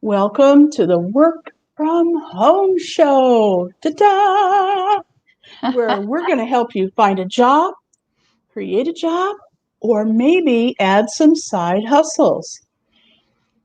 Welcome to the Work from Home Show, ta-da! Where we're going to help you find a job, create a job, or maybe add some side hustles.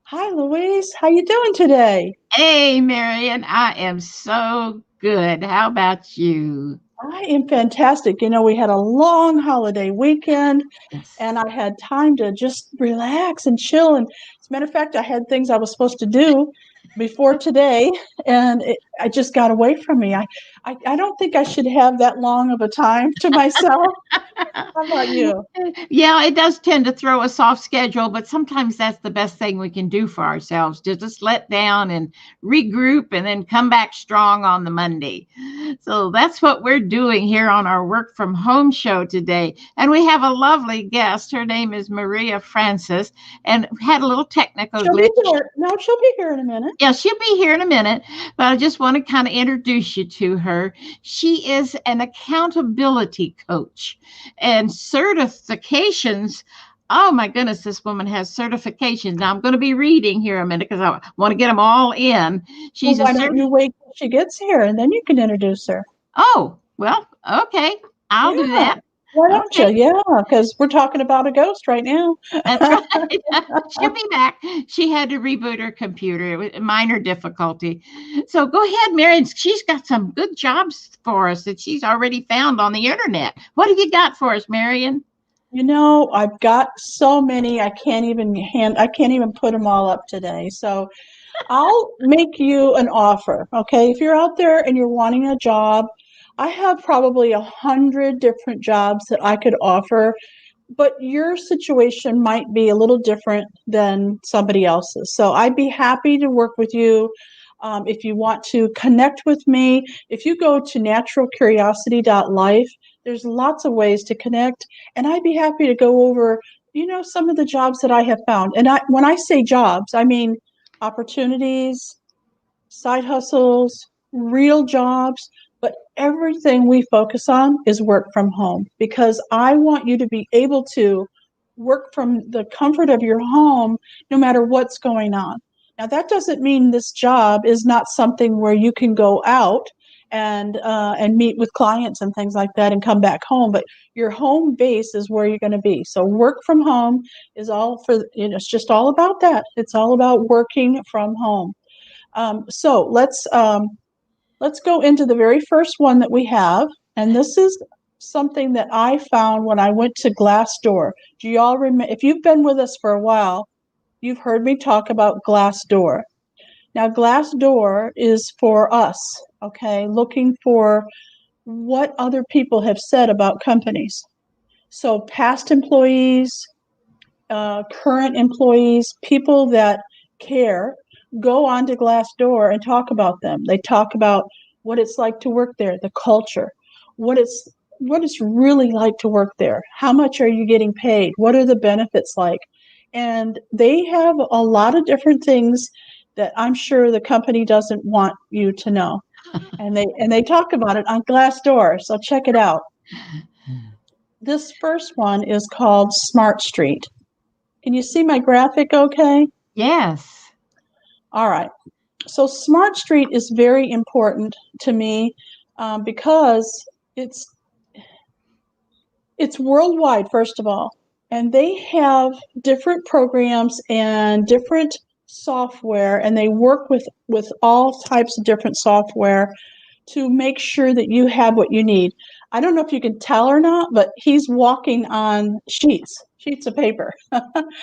Hi, Louise. How you doing today? Hey, Marian, I am so good. How about you? I am fantastic. We had a long holiday weekend, Yes. and I had time to just relax and chill. And as a matter of fact, I had things I was supposed to do before today, and I just got away from me. I don't think I should have that long of a time to myself. How about you? Yeah, it does tend to throw us off schedule, but sometimes that's the best thing we can do for ourselves to just let down and regroup and then come back strong on the Monday. So that's what we're doing here on our work from home show today. And we have a lovely guest. Her name is Maria Francis, and we had a little technical She'll be glitch. here. No, she'll be here in a minute. Yeah, she'll be here in a minute, but I just want to kind of introduce you to her. She is an accountability coach and certifications. Oh my goodness, this woman has certifications. Now I'm going to be reading here a minute because I want to get them all in. Well, She's a why don't you wait till she gets here and then you can introduce her? Oh, well, okay. I'll do Yeah. that. Why don't you? Okay. Yeah, because we're talking about a ghost right now. That's right. She'll be back. She had to reboot her computer. It was a minor difficulty. So go ahead, Marion. She's got some good jobs for us that she's already found on the internet. What have you got for us, Marion? I've got so many I can't even put them all up today. So I'll make you an offer, okay? If you're out there and you're wanting a job, I have probably 100 different jobs that I could offer, but your situation might be a little different than somebody else's. So I'd be happy to work with you. If you want to connect with me, if you go to naturalcuriosity.life, there's lots of ways to connect, and I'd be happy to go over, some of the jobs that I have found. And when I say jobs, I mean opportunities, side hustles, real jobs, but everything we focus on is work from home because I want you to be able to work from the comfort of your home no matter what's going on. Now, that doesn't mean this job is not something where you can go out and meet with clients and things like that and come back home, but your home base is where you're going to be. So work from home is all for, it's just all about that. It's all about working from home. So let's go into the very first one that we have, and this is something that I found when I went to Glassdoor. Do y'all remember? If you've been with us for a while, you've heard me talk about Glassdoor. Now, Glassdoor is for us, okay, looking for what other people have said about companies. So, past employees, current employees, people that care, go on to Glassdoor and talk about them. They talk about what it's like to work there, the culture, what it's really like to work there. How much are you getting paid? What are the benefits like? And they have a lot of different things that I'm sure the company doesn't want you to know. And they talk about it on Glassdoor, so check it out. This first one is called Smart Street. Can you see my graphic okay? Yes. All right. So Smart Street is very important to me because it's worldwide, first of all, and they have different programs and different software, and they work with all types of different software to make sure that you have what you need. I don't know if you can tell or not, but he's walking on sheets of paper.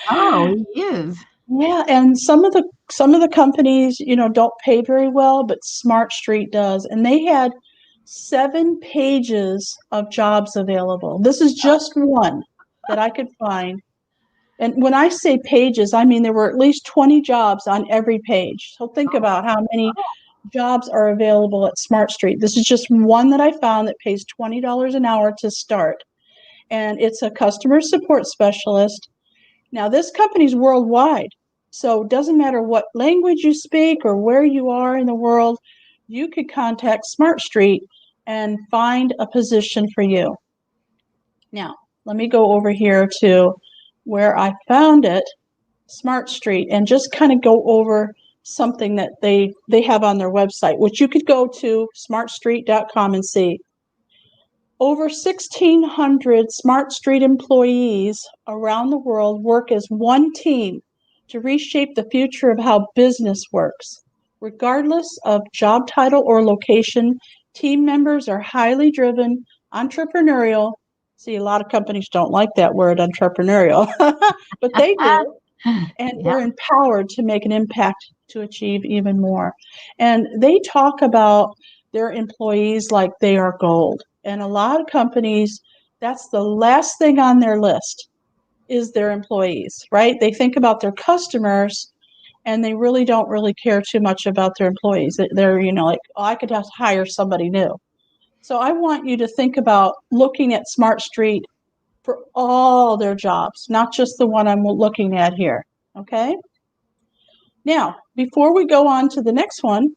Oh, he is. Yeah, and some of the companies, don't pay very well, but Smart Street does. And they had 7 pages of jobs available. This is just one that I could find. And when I say pages, I mean there were at least 20 jobs on every page. So think about how many jobs are available at Smart Street. This is just one that I found that pays $20 an hour to start. And it's a customer support specialist. Now, this company's worldwide, so it doesn't matter what language you speak or where you are in the world, you could contact Smart Street and find a position for you. Now, let me go over here to where I found it, Smart Street, and just kind of go over something that they have on their website, which you could go to smartstreet.com and see. Over 1,600 Smart Street employees around the world work as one team to reshape the future of how business works. Regardless of job title or location, team members are highly driven, entrepreneurial. See, a lot of companies don't like that word, entrepreneurial, but they do. And they're empowered to make an impact to achieve even more. And they talk about their employees like they are gold. And a lot of companies, that's the last thing on their list is their employees, right? They think about their customers and they really don't really care too much about their employees. They're, like, oh, I could just hire somebody new. So I want you to think about looking at Smart Street for all their jobs, not just the one I'm looking at here. Okay? Now, before we go on to the next one,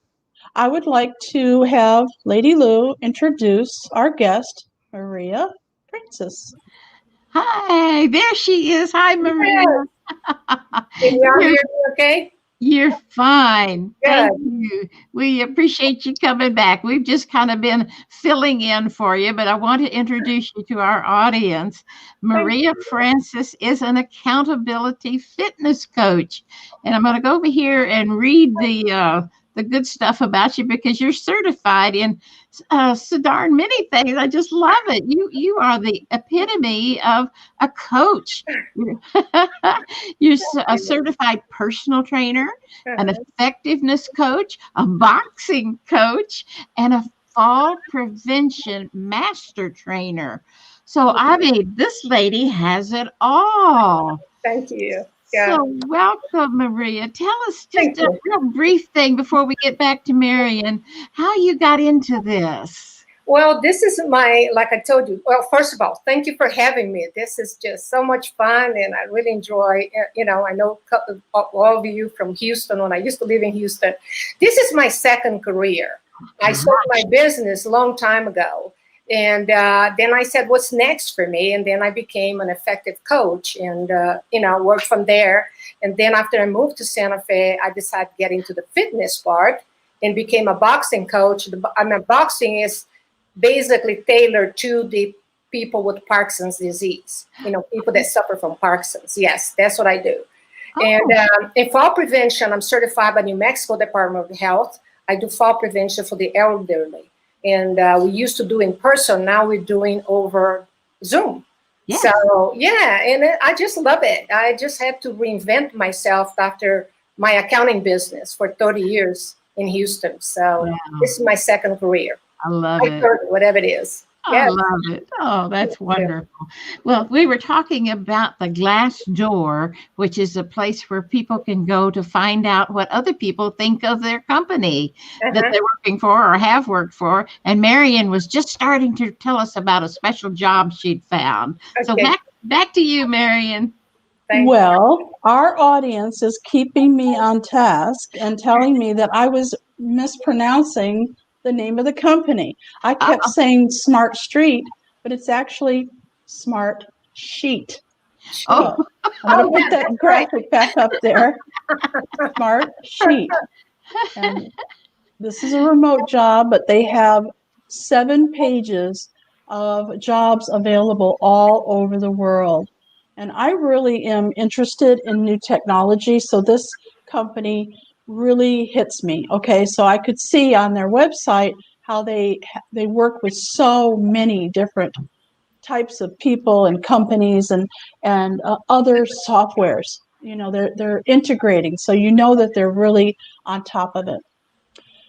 I would like to have Lady Lou introduce our guest, Maria Francis. Hi, there she is. Hi, Maria. Can y'all hear me okay? You're fine. Good. Thank you. We appreciate you coming back. We've just kind of been filling in for you, but I want to introduce you to our audience. Maria Francis is an accountability fitness coach. And I'm going to go over here and read the good stuff about you because you're certified in so darn many things. I just love it. You are the epitome of a coach. You're a certified personal trainer, an effectiveness coach, a boxing coach, and a fall prevention master trainer. So, I mean, this lady has it all. Thank you. Yeah. So welcome, Maria. Tell us just a real brief thing before we get back to Marian, how you got into this. Well, this is like I told you, well, first of all, thank you for having me. This is just so much fun and I really enjoy, I know all of you from Houston when I used to live in Houston. This is my second career. I started my business a long time ago. And then I said, what's next for me? And then I became an effective coach and, worked from there. And then after I moved to Santa Fe, I decided to get into the fitness part and became a boxing coach. Boxing is basically tailored to the people with Parkinson's disease, people that suffer from Parkinson's. Yes, that's what I do. Oh. And in fall prevention, I'm certified by New Mexico Department of Health. I do fall prevention for the elderly. And we used to do in person. Now we're doing over Zoom. Yes. So, yeah, and I just love it. I just had to reinvent myself after my accounting business for 30 years in Houston. So This is my second career. I love it. Whatever it is. I love it. Oh, that's wonderful. Well, we were talking about the glass door, which is a place where people can go to find out what other people think of their company that they're working for or have worked for. And Marian was just starting to tell us about a special job she'd found. Okay. So back to you, Marian. Well, our audience is keeping me on task and telling me that I was mispronouncing the name of the company. I kept saying Smart Street, but it's actually Smart Sheet. Oh, I'm going to put that graphic back up there. Smart Sheet. And this is a remote job, but they have 7 pages of jobs available all over the world. And I really am interested in new technology, so this company really hits me. Okay, so I could see on their website how they work with so many different types of people and companies and other softwares. They're integrating, so that they're really on top of it.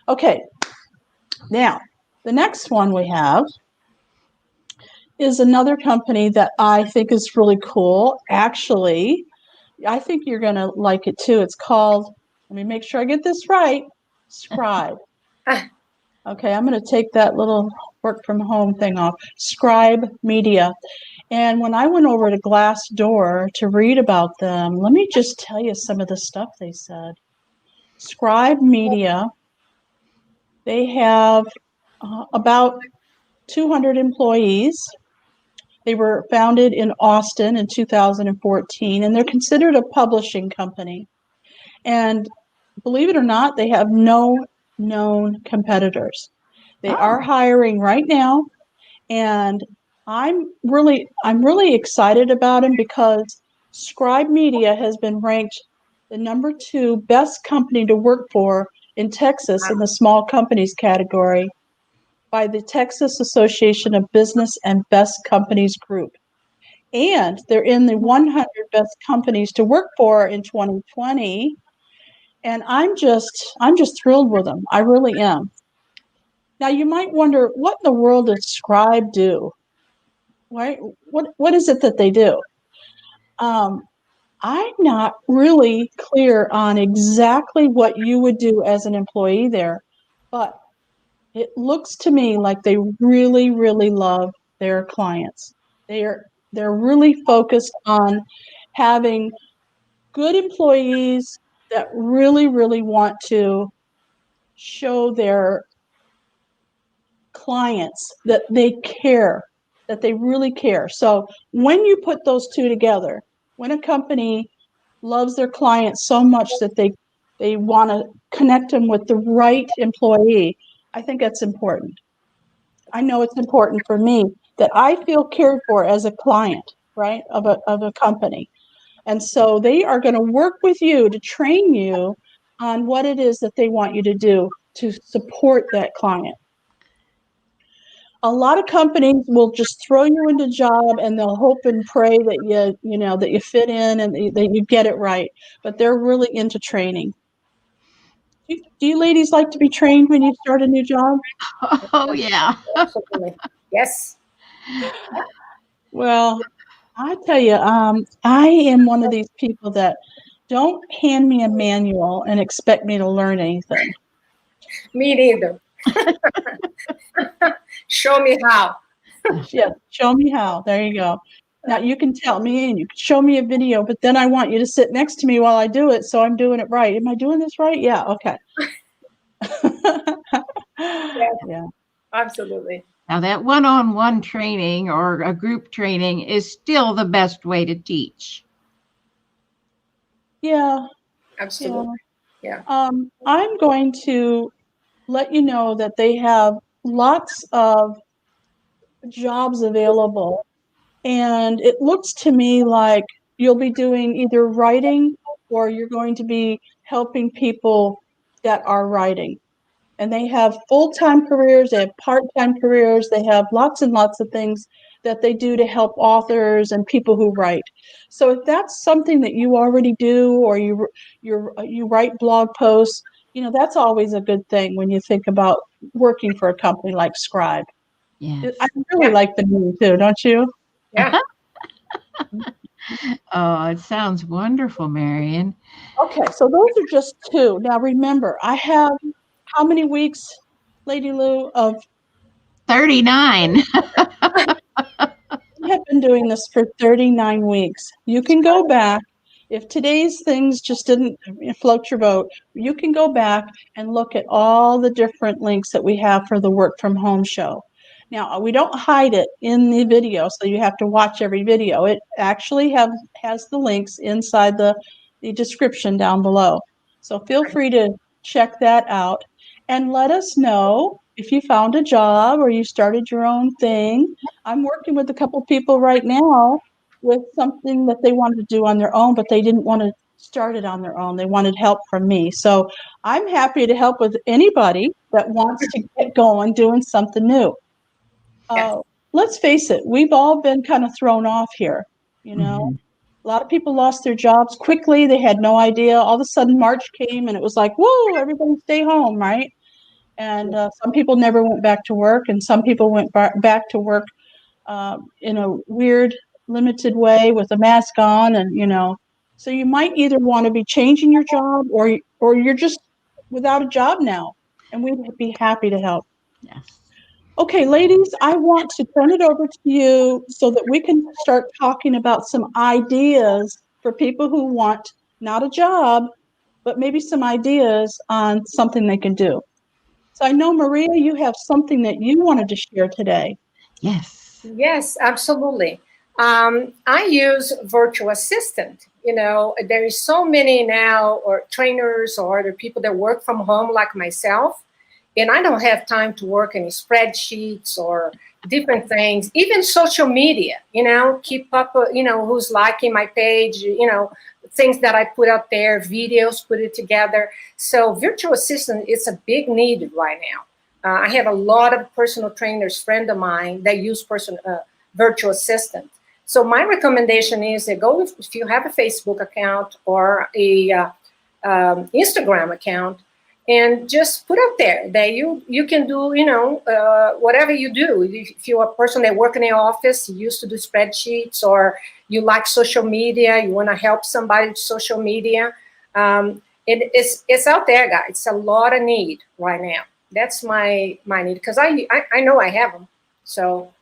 Okay, now the next one we have is another company that I think is really cool. Actually, I think you're going to like it too. It's called, let me make sure I get this right, Scribe. Okay, I'm going to take that little work from home thing off. Scribe Media. And when I went over to Glassdoor to read about them, let me just tell you some of the stuff they said. Scribe Media, they have about 200 employees. They were founded in Austin in 2014, and they're considered a publishing company. And believe it or not, they have no known competitors. They are Oh. hiring right now, and I'm really excited about them because Scribe Media has been ranked the number 2 best company to work for in Texas in the small companies category by the Texas Association of Business and Best Companies Group. And they're in the 100 best companies to work for in 2020. And I'm just thrilled with them. I really am. Now you might wonder, what in the world does Scribe do? Right? What is it that they do? I'm not really clear on exactly what you would do as an employee there, but it looks to me like they really, really love their clients. They're really focused on having good employees that really, really want to show their clients that they care, that they really care. So when you put those two together, when a company loves their clients so much that they want to connect them with the right employee, I think that's important. I know it's important for me that I feel cared for as a client, right, of a company. And so they are going to work with you to train you on what it is that they want you to do to support that client. A lot of companies will just throw you into a job and they'll hope and pray that that you fit in and that you get it right. But they're really into training. Do you ladies like to be trained when you start a new job? Oh, yeah. Absolutely. Yes. Well, I tell you, I am one of these people that don't hand me a manual and expect me to learn anything. Me neither. Show me how. Yeah, show me how. There you go. Now you can tell me and you can show me a video, but then I want you to sit next to me while I do it, so I'm doing it right. Am I doing this right? Yeah, okay. Yeah. Absolutely. Now, that one-on-one training or a group training is still the best way to teach. Yeah. Absolutely. Yeah. I'm going to let you know that they have lots of jobs available. And it looks to me like you'll be doing either writing or you're going to be helping people that are writing. And they have full-time careers, they have part-time careers, they have lots and lots of things that they do to help authors and people who write. So if that's something that you already do, or you write blog posts, that's always a good thing when you think about working for a company like Scribe. Yes. I really like the name too, don't you? Yeah. Oh, it sounds wonderful, Marian. Okay, so those are just two. Now remember, I have how many weeks, Lady Lou, of 39. I have been doing this for 39 weeks. You can go back. If today's things just didn't float your boat, you can go back and look at all the different links that we have for the work from home show. Now, we don't hide it in the video, so you have to watch every video. It actually has the links inside the description down below. So feel free to check that out and let us know if you found a job or you started your own thing. I'm working with a couple people right now with something that they wanted to do on their own, but they didn't want to start it on their own. They wanted help from me. So I'm happy to help with anybody that wants to get going doing something new. Let's face it, we've all been kind of thrown off here. Mhm. A lot of people lost their jobs quickly. They had no idea. All of a sudden March came and it was like, whoa, everybody stay home, right? And some people never went back to work, and some people went back to work in a weird, limited way with a mask on, and so you might either want to be changing your job, or you're just without a job now, and we'd be happy to help. Yes. Okay, ladies, I want to turn it over to you so that we can start talking about some ideas for people who want not a job, but maybe some ideas on something they can do. So I know, Maria, you have something that you wanted to share today. Yes. Yes, absolutely. I use virtual assistant You know, there is so many now, or trainers or other people that work from home like myself, and I don't have time to work in spreadsheets or different things, even social media, you know, keep up, you know, who's liking my page, you know, things that I put up there, videos, put it together. So virtual assistant is a big need right now. I have a lot of personal trainers, friends of mine, that use virtual assistant. So my recommendation is that go, if you have a Facebook account or a Instagram account, and just put up there that you can do, you know, whatever you do. If you're a person that work in the office, you used to do spreadsheets, or you like social media, you want to help somebody with social media, it's out there, guys. It's a lot of need right now. That's my need, because I know I have them. So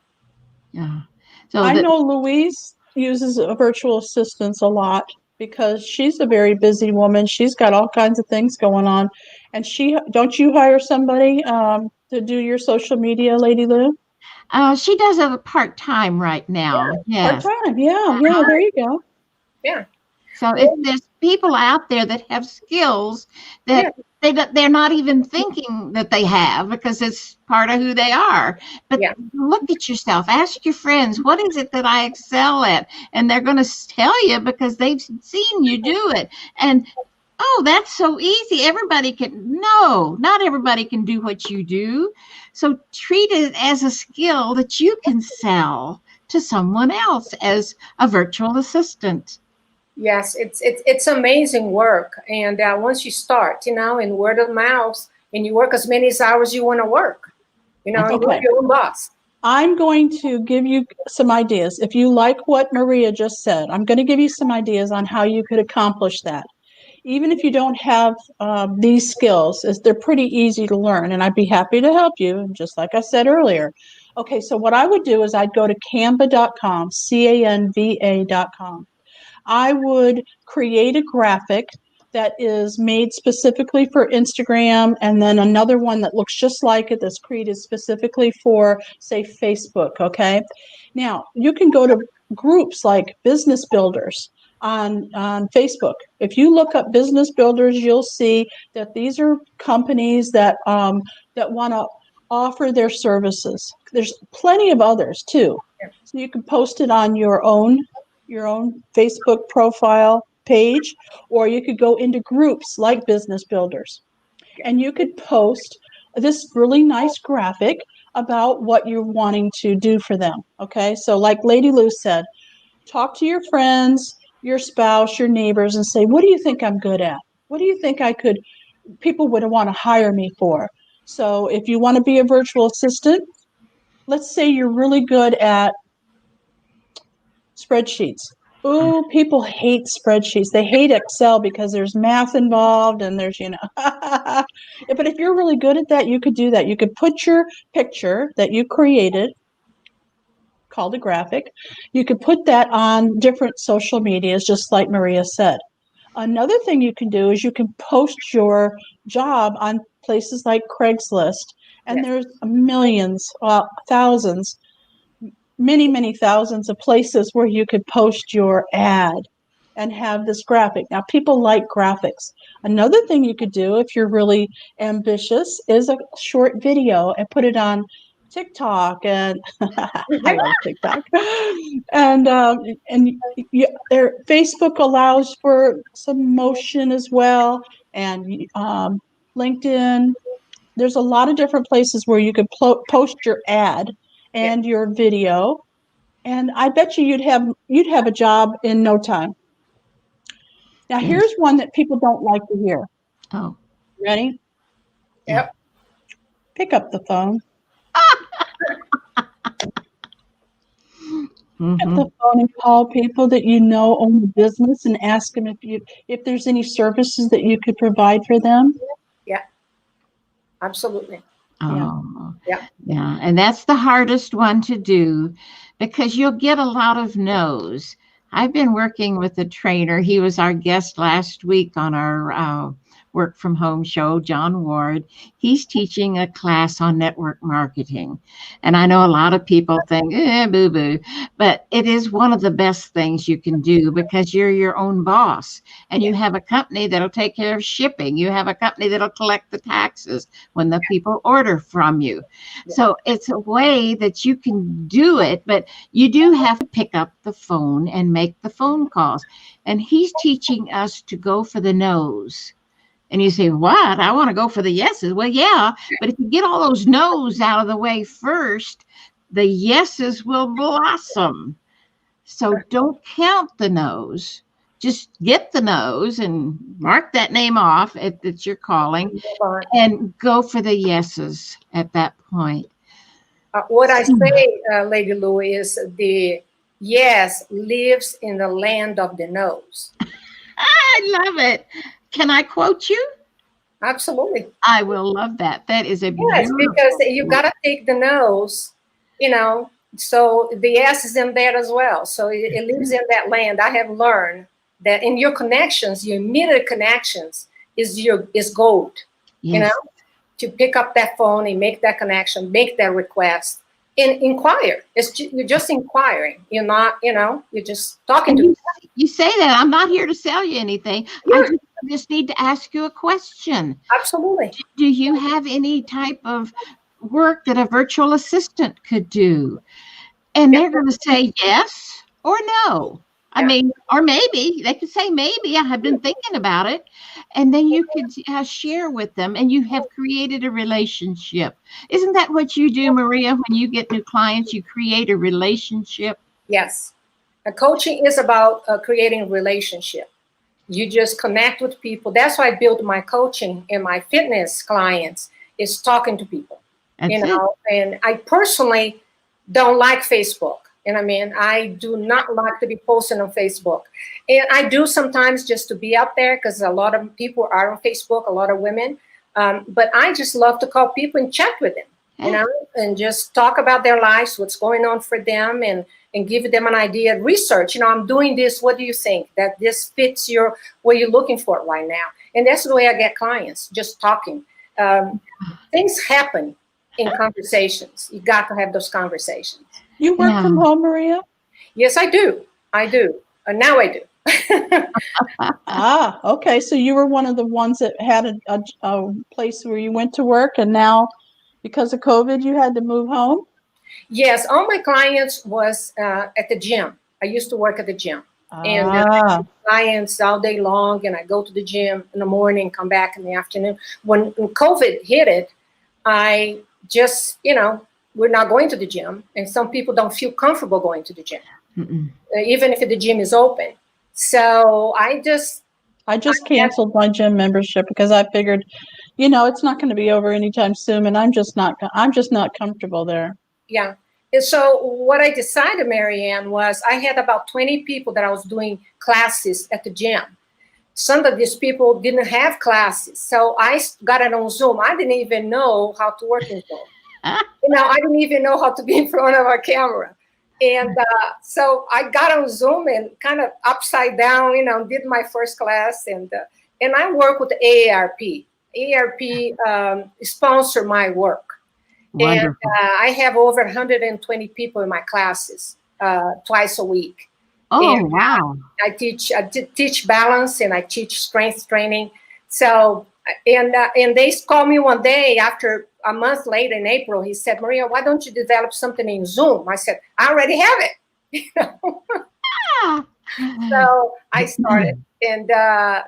Yeah. So I know Louise uses a virtual assistants a lot because she's a very busy woman. She's got all kinds of things going on. And don't you hire somebody to do your social media, Lady Lou? she does it part-time right now. Yes. Part-time, yeah, there you go. yeah. So if there's people out there that have skills that they're not even thinking that they have, because it's part of who they are. But look at yourself, ask your friends, what is it that I excel at? And they're going to tell you because they've seen you do it. And oh, that's so easy. Not everybody can do what you do. So treat it as a skill that you can sell to someone else as a virtual assistant. Yes, it's amazing work. And once you start, you know, in word of mouth, and you work as many hours you want to work, you know, you're your own boss. I'm going to give you some ideas. If you like what Maria just said, I'm going to give you some ideas on how you could accomplish that. Even if you don't have these skills, they're pretty easy to learn, and I'd be happy to help you, just like I said earlier. Okay, so what I would do is I'd go to canva.com, canva.com. I would create a graphic that is made specifically for Instagram, and then another one that looks just like it that's created specifically for, say, Facebook, okay? Now, you can go to groups like Business Builders on Facebook. If you look up Business Builders, you'll see that these are companies that want to offer their services. There's plenty of others too. So you can post it on your own Facebook profile page, or you could go into groups like Business Builders, and you could post this really nice graphic about what you're wanting to do for them. Okay, so like Lady Lou said, talk to your friends, your spouse, your neighbors, and say, what do you think I'm good at? What do you think people would want to hire me for? So if you want to be a virtual assistant, let's say you're really good at spreadsheets. Ooh, people hate spreadsheets. They hate Excel because there's math involved and there's, but if you're really good at that, you could do that. You could put your picture that you created, called a graphic. You could put that on different social medias, just like Maria said. Another thing you can do is you can post your job on places like Craigslist, and there's millions, thousands, many thousands of places where you could post your ad and have this graphic. Now, people like graphics. Another thing you could do if you're really ambitious is a short video and put it on TikTok, and I love TikTok. And Facebook allows for some motion as well, and LinkedIn. There's a lot of different places where you could post your ad and your video, and I bet you'd have a job in no time. Now, here's one that people don't like to hear. Oh, ready? Yep. Pick up the phone. Pick up the phone and call people that you know own the business and ask them if there's any services that you could provide for them. Yeah, absolutely. Oh, yeah. And that's the hardest one to do, because you'll get a lot of no's. I've been working with a trainer. He was our guest last week on our work from home show, John Ward. He's teaching a class on network marketing. And I know a lot of people think, boo boo, but it is one of the best things you can do because you're your own boss and you have a company that'll take care of shipping. You have a company that'll collect the taxes when the people order from you. So it's a way that you can do it, but you do have to pick up the phone and make the phone calls. And he's teaching us to go for the no's. And you say, what? I want to go for the yeses. Well, yeah, but if you get all those no's out of the way first, the yeses will blossom. So don't count the no's. Just get the no's and mark that name off if it's your calling and go for the yeses at that point. What I say, Lady Lou, is the yes lives in the land of the no's. I love it. Can I quote you? Absolutely. I will love that. That is a beautiful. Yes, because you got to take the no's, so the yes is in there as well. So it lives in that land. I have learned that in your connections, your immediate connections is gold. Yes. To pick up that phone and make that connection, make that request, and inquire. You're just inquiring. You're not, you're just talking to. You say that I'm not here to sell you anything. Yeah. I just need to ask you a question. Absolutely. Do you have any type of work that a virtual assistant could do? And they're going to say yes or no. I mean, or maybe they could say maybe. I have been thinking about it. And then you could share with them and you have created a relationship. Isn't that what you do, Maria? When you get new clients, you create a relationship. Yes. Coaching is about creating a relationship. You just connect with people. That's why I built my coaching and my fitness clients is talking to people. And I personally don't like Facebook. And I do not like to be posting on Facebook. And I do sometimes just to be out there because a lot of people are on Facebook, a lot of women. But I just love to call people and chat with them, and just talk about their lives, what's going on for them, and give them an idea, research, I'm doing this. What do you think that this fits what you're looking for right now? And that's the way I get clients, just talking. Things happen in conversations. You got to have those conversations. You work from home, Maria? Yes, I do. Now I do. Okay. So you were one of the ones that had a place where you went to work, and now because of COVID, you had to move home? Yes, all my clients was at the gym. I used to work at the gym. And clients all day long, and I go to the gym in the morning, come back in the afternoon. When COVID hit it, I just, we're not going to the gym, and some people don't feel comfortable going to the gym, even if the gym is open. So I just canceled my gym membership because I figured, it's not going to be over anytime soon, and I'm just not comfortable there. Yeah. And so what I decided, Marian, was I had about 20 people that I was doing classes at the gym. Some of these people didn't have classes. So I got it on Zoom. I didn't even know how to work in Zoom. I didn't even know how to be in front of a camera. And so I got on Zoom and kind of upside down, did my first class. And I work with the AARP. AARP sponsor my work. Wonderful. And I have over 120 people in my classes twice a week. Oh, and, wow. I teach balance and I teach strength training. So, and they called me one day after a month later in April. He said, Maria, why don't you develop something in Zoom? I said, I already have it. So I started. And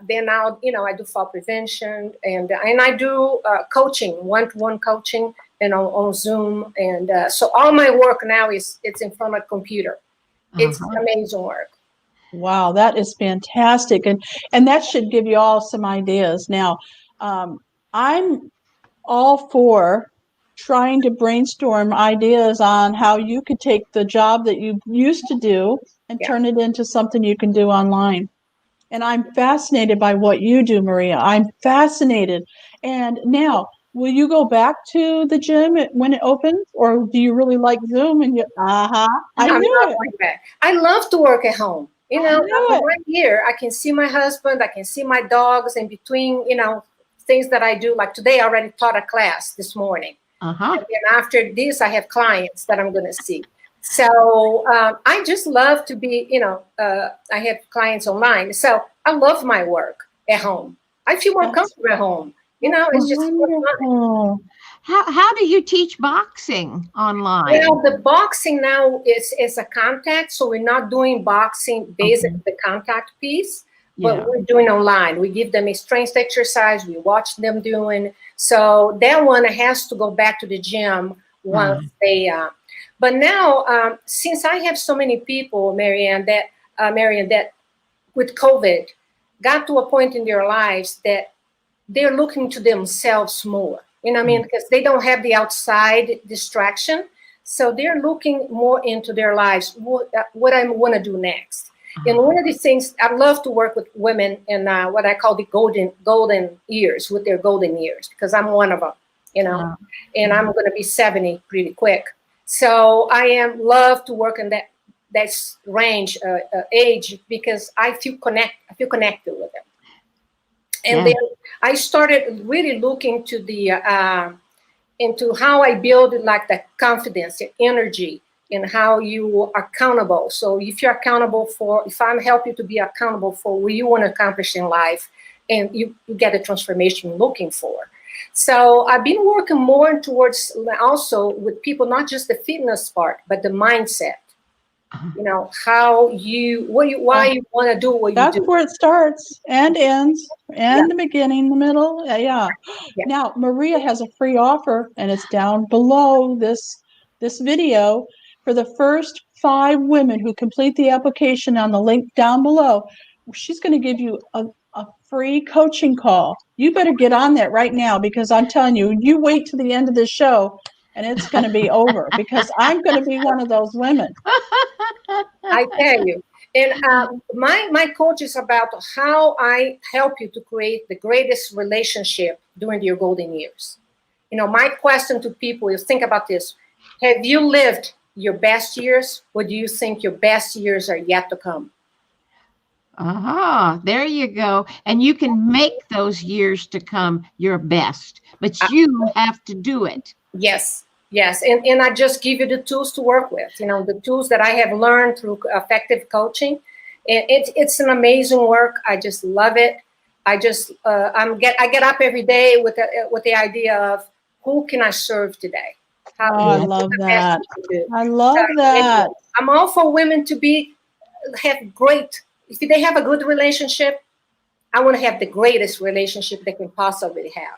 then now, I do fall prevention and I do coaching, one-to-one coaching. And on Zoom, and so all my work now it's in front of a computer. It's amazing work. Wow, that is fantastic, and that should give you all some ideas. Now, I'm all for trying to brainstorm ideas on how you could take the job that you used to do and turn it into something you can do online. And I'm fascinated by what you do, Maria. I'm fascinated. And now, will you go back to the gym when it opens, or do you really like Zoom? And I knew it. I love to work at home. You know, I'm right here. I can see my husband. I can see my dogs. In between, you know, things that I do. Like today, I already taught a class this morning. Uh-huh. And then after this, I have clients that I'm going to see. So I just love to be, you know, I have clients online. So I love my work at home. I feel more comfortable at home. You know, it's just more fun. How do you teach boxing online? Well, the boxing now is a contact, so we're not doing boxing based on the contact piece, but we're doing online. We give them a strength exercise, we watch them doing. So that one has to go back to the gym once they. But now, since I have so many people, Marian, that with COVID got to a point in their lives that they're looking to themselves more. You know what I mean? Because they don't have the outside distraction. So they're looking more into their lives, what I want to do next. And one of the things, I love to work with women in what I call the golden years, with their golden years, because I'm one of them, you know, and I'm going to be 70 pretty quick. So I love to work in that range age, because I feel connected with them. And then I started really looking to into how I build like the confidence and energy, and how you are accountable. So if you're accountable if I'm helping you to be accountable for what you want to accomplish in life, and you get the transformation you're looking for. So I've been working more towards also with people, not just the fitness part, but the mindset. You know, why you want to do what you do. That's where it starts and ends, and the beginning, the middle. Yeah. Now, Maria has a free offer, and it's down below this video. For the first 5 women who complete the application on the link down below, she's going to give you a free coaching call. You better get on that right now, because I'm telling you, you wait to the end of this show, and it's going to be over, because I'm going to be one of those women. I tell you. And my coach is about how I help you to create the greatest relationship during your golden years. You know, my question to people is, think about this. Have you lived your best years, or do you think your best years are yet to come? There you go. And you can make those years to come your best, but you have to do it. Yes. And I just give you the tools to work with, you know, the tools that I have learned through effective coaching. And it's an amazing work. I just love it. I get up every day with the idea of, who can I serve today? I love that. I love that. I'm all for women to have great. If they have a good relationship, I want to have the greatest relationship they can possibly have.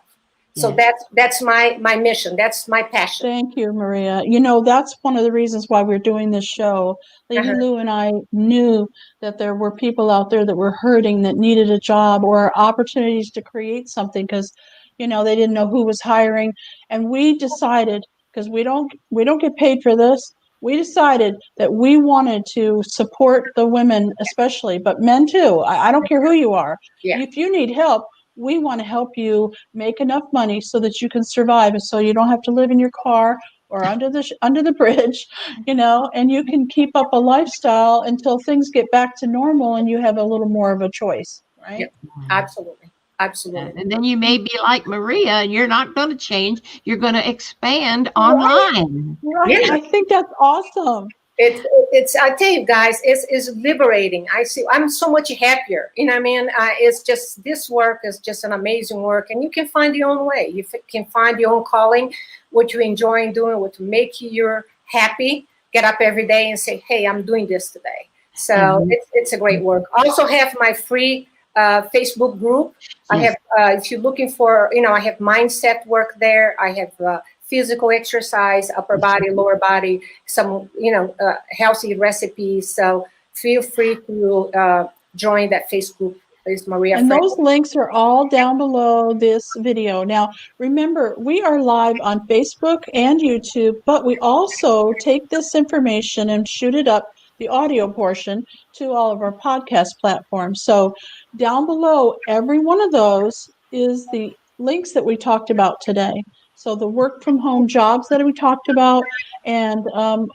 So that's my mission. That's my passion. Thank you, Maria. You know, that's one of the reasons why we're doing this show. Lady Lou and I knew that there were people out there that were hurting, that needed a job or opportunities to create something, because, you know, they didn't know who was hiring. And we decided, because we don't get paid for this, we decided that we wanted to support the women especially, but men too. I don't care who you are. If you need help, we want to help you make enough money so that you can survive, and so you don't have to live in your car or under the bridge, you know, and you can keep up a lifestyle until things get back to normal and you have a little more of a choice, right? Yep. Absolutely. And then you may be like Maria, and you're not going to change. You're going to expand online. Right. Yeah. I think that's awesome. It's I tell you guys, it's liberating. I'm so much happier. You know what I mean? It's just, this work is just an amazing work, and you can find your own way. You can find your own calling, what you enjoy doing, what make you happy. Get up every day and say, hey, I'm doing this today. So it's a great work. I also have my free Facebook group. I have, if you're looking for, you know, I have mindset work there. I have physical exercise, upper body, lower body, some, you know, healthy recipes. So feel free to join that Facebook. Is Maria. And those links are all down below this video. Now, remember, we are live on Facebook and YouTube, but we also take this information and shoot it up, the audio portion, to all of our podcast platforms. So down below every one of those is the links that we talked about today. So the work from home jobs that we talked about, and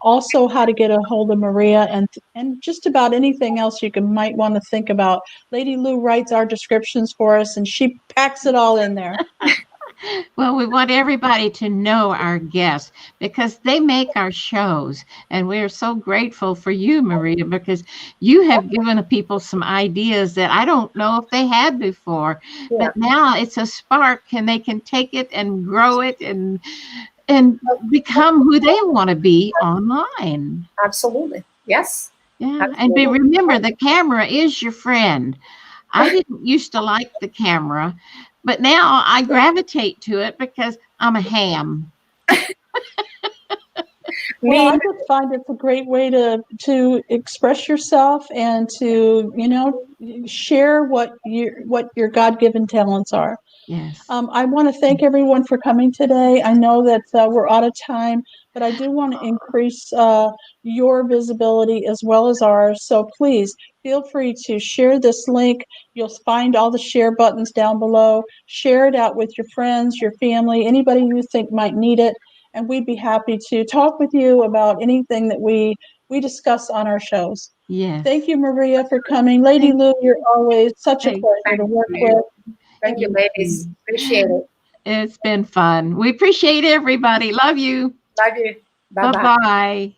also how to get a hold of Maria, and just about anything else you might want to think about. Lady Lou writes our descriptions for us, and she packs it all in there. Well, we want everybody to know our guests because they make our shows. And we are so grateful for you, Maria, because you have given people some ideas that I don't know if they had before. Yeah. But now it's a spark and they can take it and grow it and become who they want to be online. Absolutely. Yes. Yeah. And remember, the camera is your friend. I didn't used to like the camera, but now I gravitate to it because I'm a ham. Well, I just find it's a great way to express yourself and to, share what your God-given talents are. Yes. I want to thank everyone for coming today. I know that we're out of time, but I do want to increase your visibility as well as ours. So please feel free to share this link. You'll find all the share buttons down below. Share it out with your friends, your family, anybody you think might need it. And we'd be happy to talk with you about anything that we discuss on our shows. Yes. Thank you, Maria, for coming. Lady Lou, you're always such a pleasure to work with. Thank you, ladies. Appreciate it. It's been fun. We appreciate everybody. Love you. Love you. Bye-bye. Bye-bye.